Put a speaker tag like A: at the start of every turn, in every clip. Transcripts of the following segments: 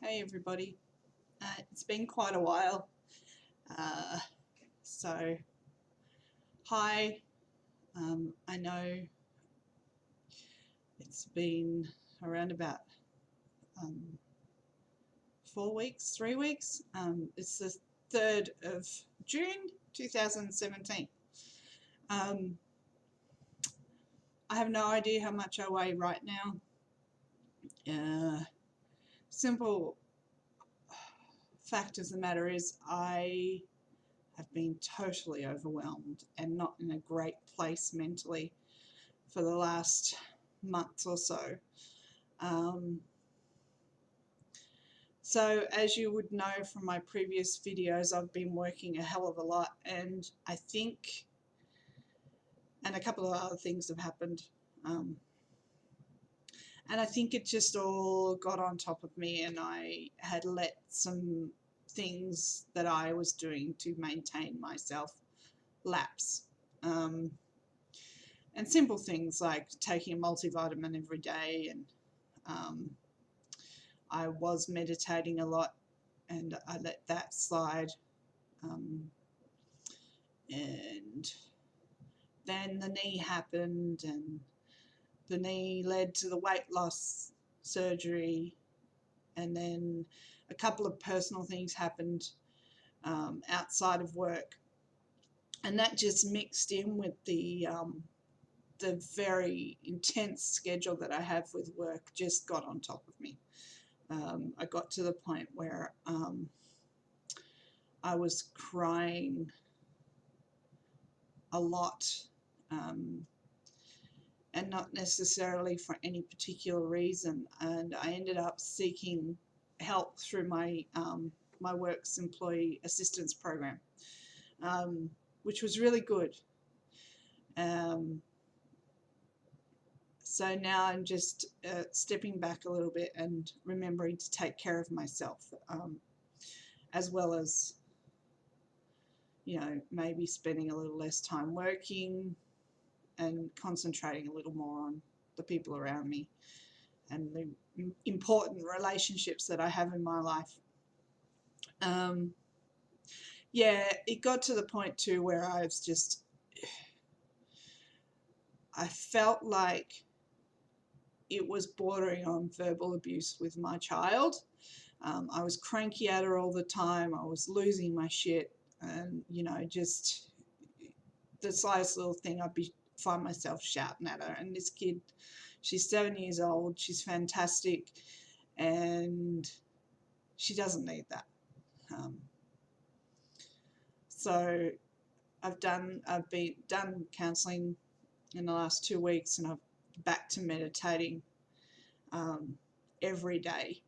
A: Hey everybody, it's been quite a while, uh, so hi. I know it's been around about um, 4 weeks, 3 weeks. It's the 3rd of June 2017. Um, I have no idea how much I weigh right now. Simple fact of the matter is I have been totally overwhelmed and not in a great place mentally for the last month or so. So as you would know from my previous videos, I've been working a hell of a lot, and I think, and a couple of other things have happened, and I think it just all got on top of me, and I had let some things that I was doing to maintain myself lapse. And simple things like taking a multivitamin every day, and I was meditating a lot, and I let that slide. And then the knee happened, and the knee led to the weight loss surgery, and then a couple of personal things happened outside of work, and that just mixed in with the very intense schedule that I have with work just got on top of me. I got to the point where I was crying a lot, and not necessarily for any particular reason. And I ended up seeking help through my my work's employee assistance program, which was really good. So now I'm just stepping back a little bit and remembering to take care of myself, as well as, you know, maybe spending a little less time working and concentrating a little more on the people around me and the important relationships that I have in my life. Yeah, it got to the point too where I felt like it was bordering on verbal abuse with my child. I was cranky at her all the time. I was losing my shit, and you know, just the slightest little thing, find myself shouting at her. And this kid, she's 7 years old. She's fantastic, and she doesn't need that. So I've been done counselling in the last 2 weeks, and I'm back to meditating every day,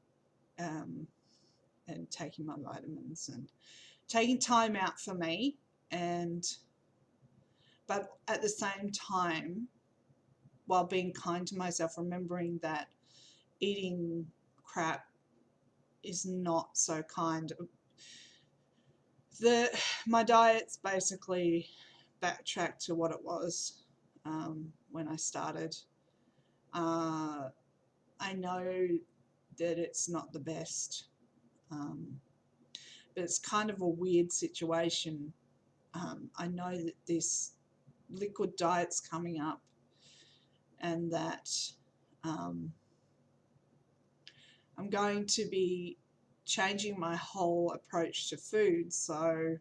A: and taking my vitamins and taking time out for me, but at the same time, while being kind to myself, remembering that eating crap is not so kind. My diet's basically backtracked to what it was when I started. I know that it's not the best, but it's kind of a weird situation. I know that this liquid diet's coming up, and that I'm going to be changing my whole approach to food. So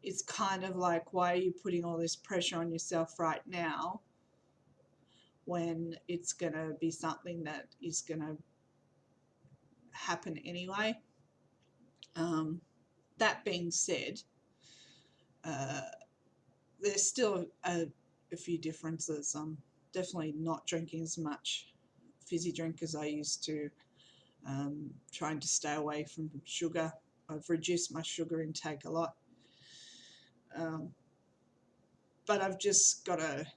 A: it's kind of like, why are you putting all this pressure on yourself right now when it's going to be something that is going to happen anyway? That being said, there's still a few differences. I'm definitely not drinking as much fizzy drink as I used to, trying to stay away from sugar. I've reduced my sugar intake a lot. But I've just got to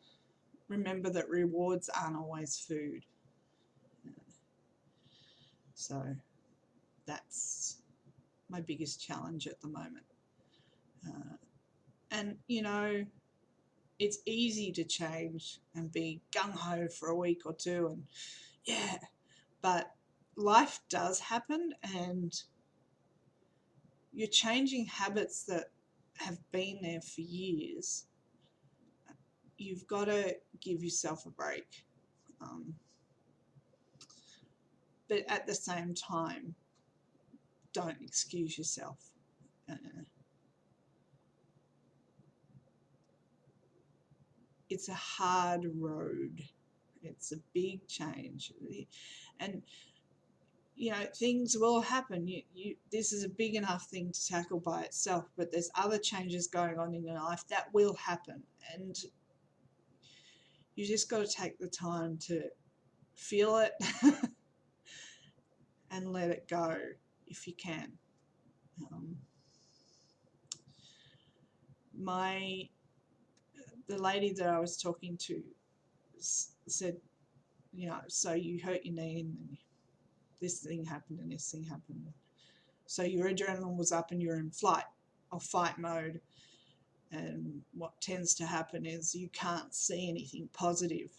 A: remember that rewards aren't always food. So that's my biggest challenge at the moment. And, you know, it's easy to change and be gung-ho for a week or two, and yeah, but life does happen, and you're changing habits that have been there for years. You've got to give yourself a break. But at the same time, don't excuse yourself. It's a hard road. It's a big change. And, you know, things will happen. This is a big enough thing to tackle by itself, but there's other changes going on in your life that will happen. And you just got to take the time to feel it and let it go if you can. The lady that I was talking to said, you know, so you hurt your knee and this thing happened and this thing happened. So your adrenaline was up and you're in flight or fight mode. And what tends to happen is you can't see anything positive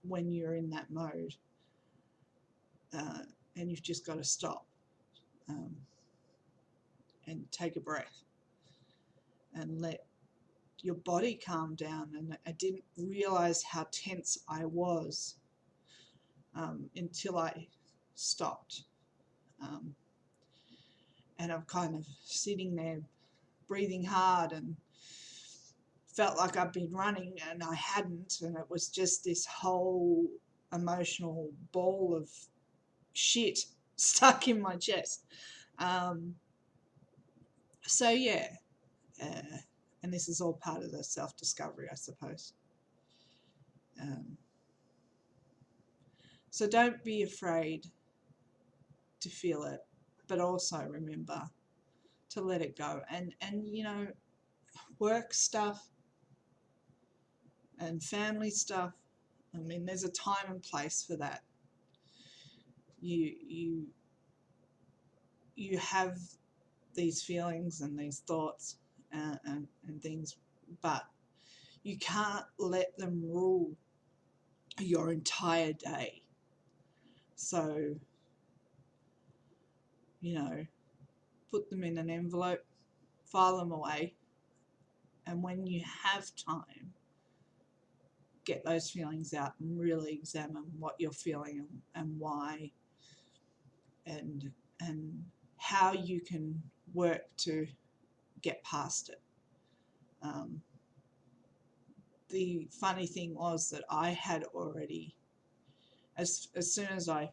A: when you're in that mode. And you've just got to stop and take a breath and let your body calm down. And I didn't realize how tense I was until I stopped. And I'm kind of sitting there breathing hard and felt like I'd been running and I hadn't, and it was just this whole emotional ball of shit stuck in my chest. So yeah, and this is all part of the self-discovery, I suppose. So don't be afraid to feel it, but also remember to let it go. And you know, work stuff and family stuff, I mean, there's a time and place for that. You have these feelings and these thoughts and things, but you can't let them rule your entire day. So, you know, put them in an envelope, file them away, and when you have time, get those feelings out and really examine what you're feeling and why, and how you can work to get past it. The funny thing was that I had already, as soon as I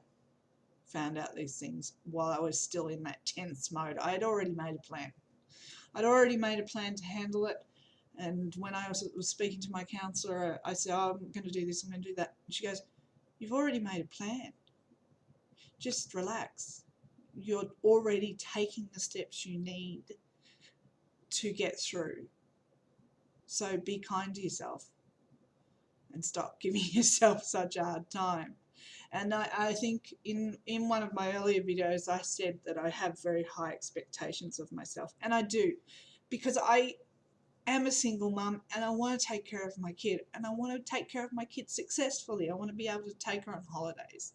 A: found out these things, while I was still in that tense mode, I had already made a plan. I'd already made a plan to handle it. And when I was speaking to my counsellor, I said, oh, I'm going to do this, I'm going to do that. And she goes, you've already made a plan. Just relax. You're already taking the steps you need to get through. So be kind to yourself and stop giving yourself such a hard time. And I think in one of my earlier videos, I said that I have very high expectations of myself. And I do, because I am a single mum and I want to take care of my kid, and I want to take care of my kid successfully. I want to be able to take her on holidays.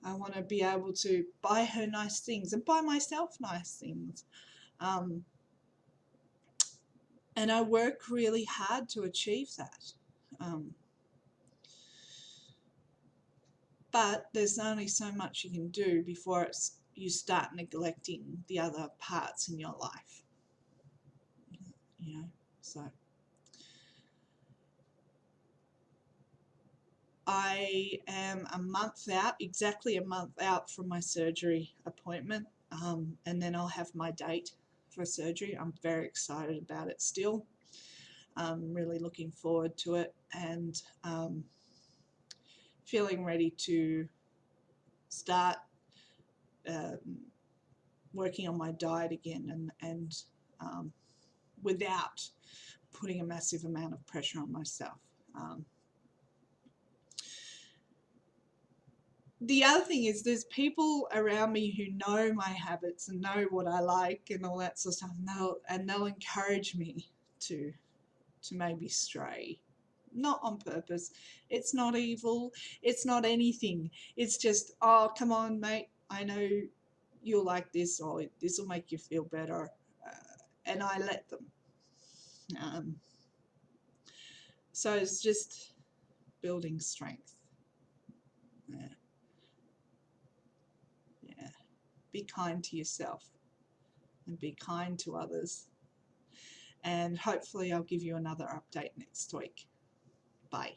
A: I want to be able to buy her nice things and buy myself nice things. And I work really hard to achieve that. But there's only so much you can do before you start neglecting the other parts in your life. You know, so I am a month out, exactly a month out from my surgery appointment, and then I'll have my date for surgery. I'm very excited about it still. I'm really looking forward to it, and feeling ready to start working on my diet again, and without putting a massive amount of pressure on myself. The other thing is there's people around me who know my habits and know what I like and all that sort of stuff, and they'll encourage me to maybe stray. not on purpose. It's not evil. It's not anything. It's just, oh, come on, mate. I know you'll like this, or this will make you feel better. And I let them. Um, so it's just building strength. Yeah. Yeah. Be kind to yourself and be kind to others. And hopefully I'll give you another update next week. Bye.